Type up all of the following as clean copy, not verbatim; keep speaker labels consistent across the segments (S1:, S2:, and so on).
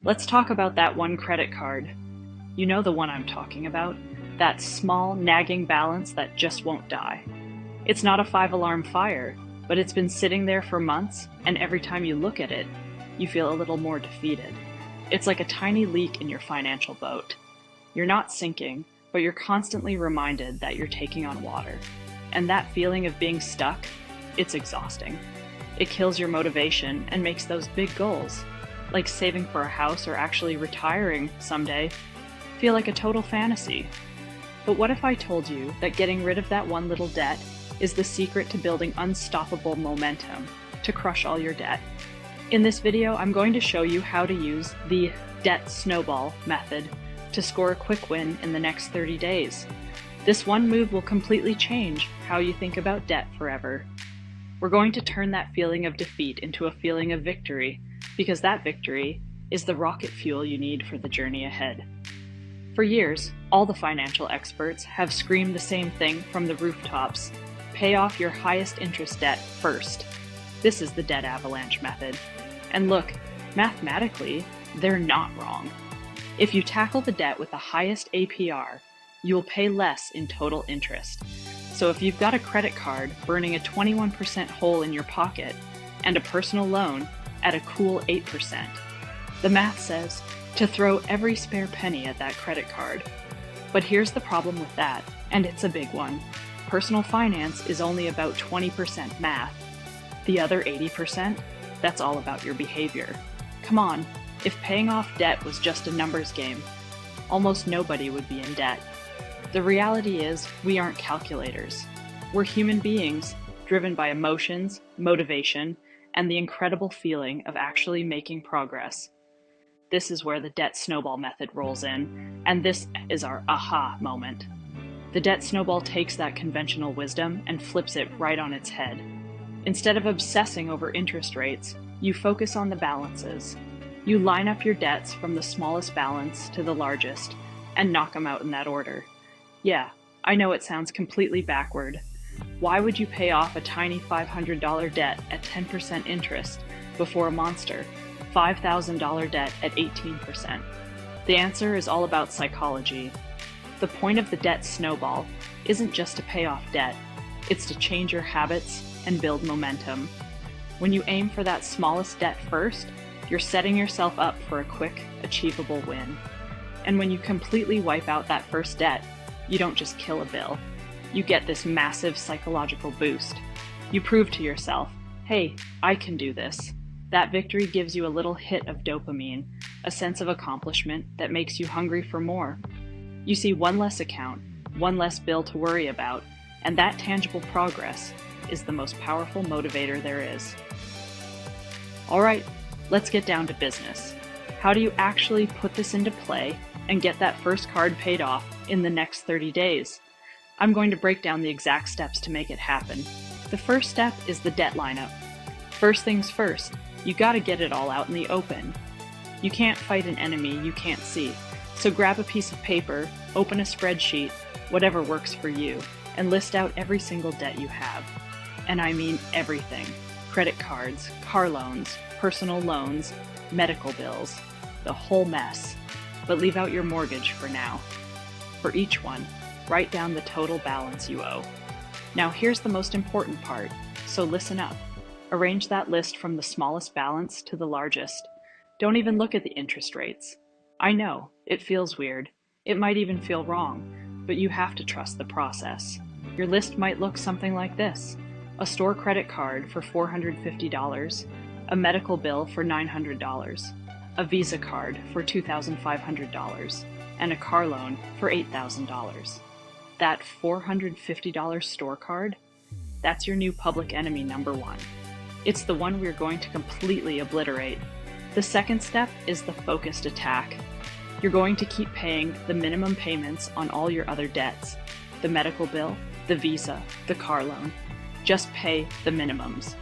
S1: Let's talk about that one credit card. You know the one I'm talking about, that small, nagging balance that just won't die. It's not a 5-alarm fire, but it's been sitting there for months, and every time you look at it, you feel a little more defeated. It's like a tiny leak in your financial boat. You're not sinking, but you're constantly reminded that you're taking on water. And that feeling of being stuck, it's exhausting. It kills your motivation and makes those big goals, like saving for a house or actually retiring someday, feel like a total fantasy. But what if I told you that getting rid of that one little debt is the secret to building unstoppable momentum to crush all your debt? In this video, I'm going to show you how to use the debt snowball method to score a quick win in the next 30 days. This one move will completely change how you think about debt forever. We're going to turn that feeling of defeat into a feeling of victory, because that victory is the rocket fuel you need for the journey ahead. For years, all the financial experts have screamed the same thing from the rooftops: pay off your highest interest debt first. This is the debt avalanche method. And look, mathematically, they're not wrong. If you tackle the debt with the highest APR, you will pay less in total interest. So if you've got a credit card burning a 21% hole in your pocket and a personal loan at a cool 8%, the math says to throw every spare penny at that credit card. But here's the problem with that, and it's a big one. Personal finance is only about 20% math. The other 80%, that's all about your behavior. Come on, if paying off debt was just a numbers game, almost nobody would be in debt. The reality is, we aren't calculators. We're human beings, driven by emotions, motivation, and the incredible feeling of actually making progress. This is where the debt snowball method rolls in, and this is our aha moment. The debt snowball takes that conventional wisdom and flips it right on its head. Instead of obsessing over interest rates, you focus on the balances. You line up your debts from the smallest balance to the largest, and knock them out in that order. Yeah, I know it sounds completely backward. Why would you pay off a tiny $500 debt at 10% interest before a monster $5,000 debt at 18%? The answer is all about psychology. The point of the debt snowball isn't just to pay off debt, it's to change your habits and build momentum. When you aim for that smallest debt first, you're setting yourself up for a quick, achievable win. And when you completely wipe out that first debt, you don't just kill a bill. You get this massive psychological boost. You prove to yourself, hey, I can do this. That victory gives you a little hit of dopamine, a sense of accomplishment that makes you hungry for more. You see one less account, one less bill to worry about, and that tangible progress is the most powerful motivator there is. All right, let's get down to business. How do you actually put this into play and get that first card paid off in the next 30 days? I'm going to break down the exact steps to make it happen. The first step is the debt lineup. First things first, you gotta get it all out in the open. You can't fight an enemy you can't see, so grab a piece of paper, open a spreadsheet, whatever works for you, and list out every single debt you have. And I mean everything: credit cards, car loans, personal loans, medical bills, the whole mess. But leave out your mortgage for now. For each one, write down the total balance you owe. Now here's the most important part, so listen up. Arrange that list from the smallest balance to the largest. Don't even look at the interest rates. I know, it feels weird. It might even feel wrong, but you have to trust the process. Your list might look something like this: a store credit card for $450, a medical bill for $900, a Visa card for $2,500, and a car loan for $8,000. That $450 store card? That's your new public enemy number one. It's the one we're going to completely obliterate. The second step is the focused attack. You're going to keep paying the minimum payments on all your other debts: the medical bill, the Visa, the car loan. Just pay the minimums.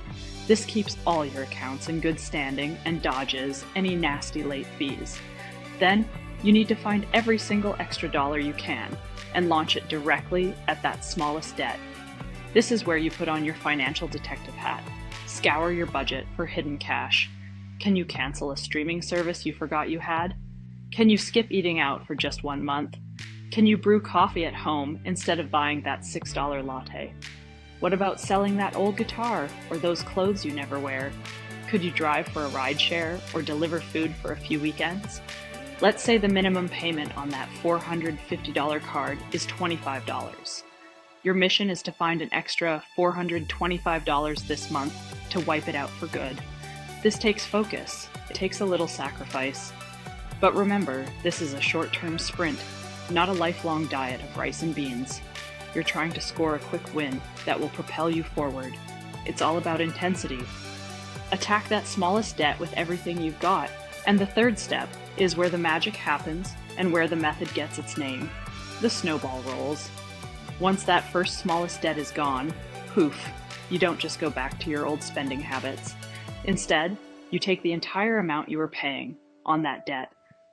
S1: This keeps all your accounts in good standing and dodges any nasty late fees. Then, you need to find every single extra dollar you can and launch it directly at that smallest debt. This is where you put on your financial detective hat. Scour your budget for hidden cash. Can you cancel a streaming service you forgot you had? Can you skip eating out for just 1 month? Can you brew coffee at home instead of buying that $6 latte? What about selling that old guitar or those clothes you never wear? Could you drive for a rideshare or deliver food for a few weekends? Let's say the minimum payment on that $450 card is $25. Your mission is to find an extra $425 this month to wipe it out for good. This takes focus. It takes a little sacrifice. But remember, this is a short-term sprint, not a lifelong diet of rice and beans. You're trying to score a quick win that will propel you forward. It's all about intensity. Attack that smallest debt with everything you've got. And the third step is where the magic happens and where the method gets its name: the snowball rolls. Once that first smallest debt is gone, poof, you don't just go back to your old spending habits. Instead, you take the entire amount you were paying on that debt,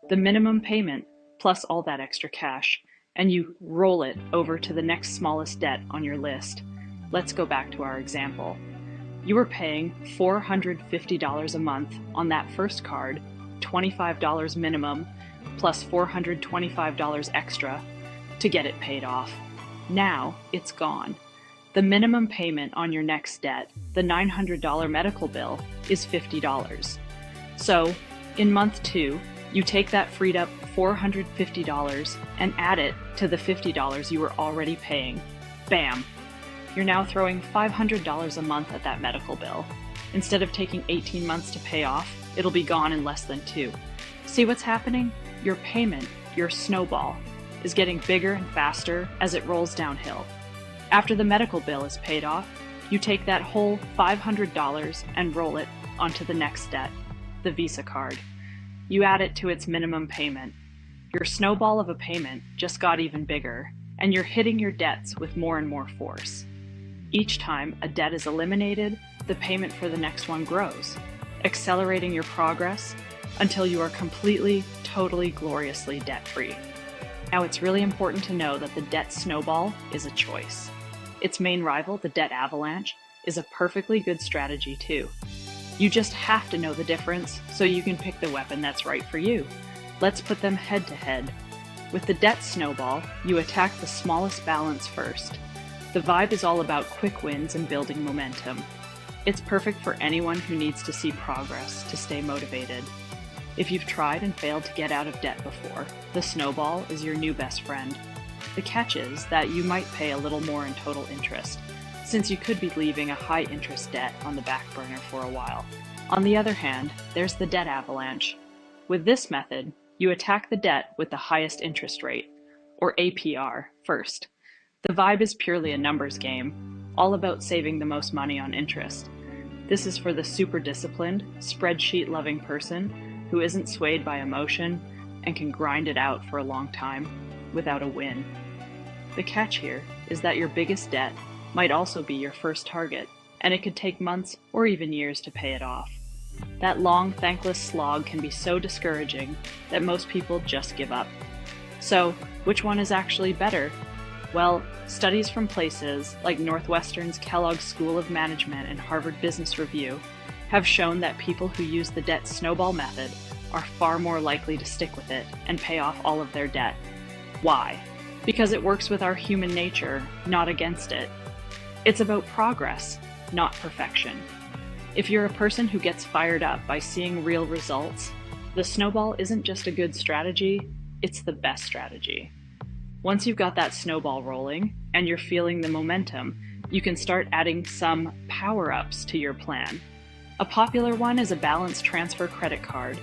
S1: the minimum payment plus all that extra cash, and you roll it over to the next smallest debt on your list. Let's go back to our example. You were paying $450 a month on that first card, $25 minimum, plus $425 extra to get it paid off. Now it's gone. The minimum payment on your next debt, the $900 medical bill, is $50. So, in month 2, you take that freed up $450 and add it to the $50 you were already paying. Bam! You're now throwing $500 a month at that medical bill. Instead of taking 18 months to pay off, it'll be gone in less than 2. See what's happening? Your payment, your snowball, is getting bigger and faster as it rolls downhill. After the medical bill is paid off, you take that whole $500 and roll it onto the next debt, the Visa card. You add it to its minimum payment. Your snowball of a payment just got even bigger, and you're hitting your debts with more and more force. Each time a debt is eliminated, the payment for the next one grows, accelerating your progress until you are completely, totally, gloriously debt-free. Now, it's really important to know that the debt snowball is a choice. Its main rival, the debt avalanche, is a perfectly good strategy too. You just have to know the difference so you can pick the weapon that's right for you. Let's put them head to head. With the debt snowball, you attack the smallest balance first. The vibe is all about quick wins and building momentum. It's perfect for anyone who needs to see progress to stay motivated. If you've tried and failed to get out of debt before, the snowball is your new best friend. The catch is that you might pay a little more in total interest, since you could be leaving a high-interest debt on the back burner for a while. On the other hand, there's the debt avalanche. With this method, you attack the debt with the highest interest rate, or APR, first. The vibe is purely a numbers game, all about saving the most money on interest. This is for the super disciplined, spreadsheet-loving person who isn't swayed by emotion and can grind it out for a long time without a win. The catch here is that your biggest debt might also be your first target, and it could take months or even years to pay it off. That long, thankless slog can be so discouraging that most people just give up. So, which one is actually better? Well, studies from places like Northwestern's Kellogg School of Management and Harvard Business Review have shown that people who use the debt snowball method are far more likely to stick with it and pay off all of their debt. Why? Because it works with our human nature, not against it. It's about progress, not perfection. If you're a person who gets fired up by seeing real results, the snowball isn't just a good strategy, it's the best strategy. Once you've got that snowball rolling and you're feeling the momentum, you can start adding some power-ups to your plan. A popular one is a balance transfer credit card.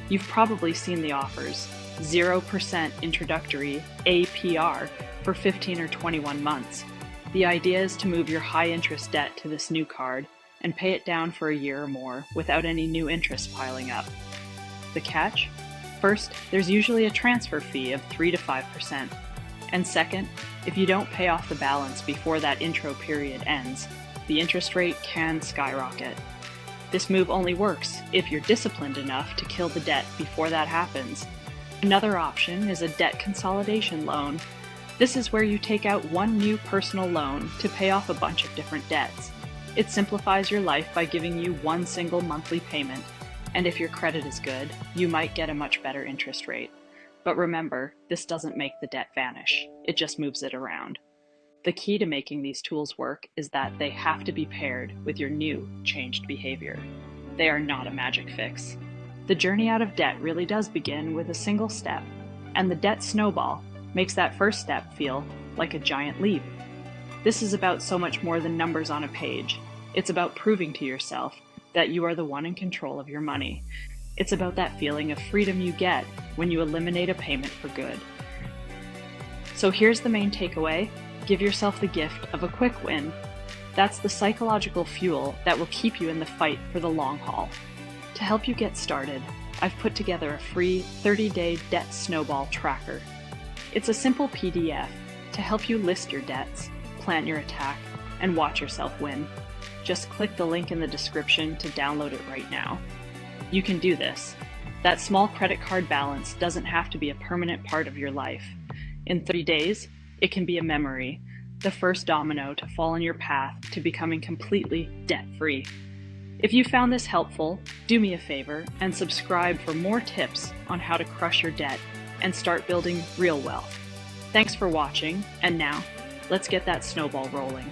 S1: You've probably seen the offers: 0% introductory APR for 15 or 21 months. The idea is to move your high-interest debt to this new card and pay it down for a year or more without any new interest piling up. The catch? First, there's usually a transfer fee of 3 to 5%. And second, if you don't pay off the balance before that intro period ends, the interest rate can skyrocket. This move only works if you're disciplined enough to kill the debt before that happens. Another option is a debt consolidation loan. This is where you take out one new personal loan to pay off a bunch of different debts. It simplifies your life by giving you one single monthly payment, And if your credit is good, you might get a much better interest rate. But remember, this doesn't make the debt vanish, it just moves it around. The key to making these tools work is that they have to be paired with your new, changed behavior. They are not a magic fix. The journey out of debt really does begin with a single step, and the debt snowball makes that first step feel like a giant leap. This is about so much more than numbers on a page. It's about proving to yourself that you are the one in control of your money. It's about that feeling of freedom you get when you eliminate a payment for good. So here's the main takeaway. Give yourself the gift of a quick win. That's the psychological fuel that will keep you in the fight for the long haul. To help you get started, I've put together a free 30-day debt snowball tracker. It's a simple PDF to help you list your debts, plan your attack, and watch yourself win. Just click the link in the description to download it right now. You can do this. That small credit card balance doesn't have to be a permanent part of your life. In 30 days, it can be a memory, the first domino to fall on your path to becoming completely debt-free. If you found this helpful, do me a favor and subscribe for more tips on how to crush your debt and start building real wealth. Thanks for watching, and now, let's get that snowball rolling.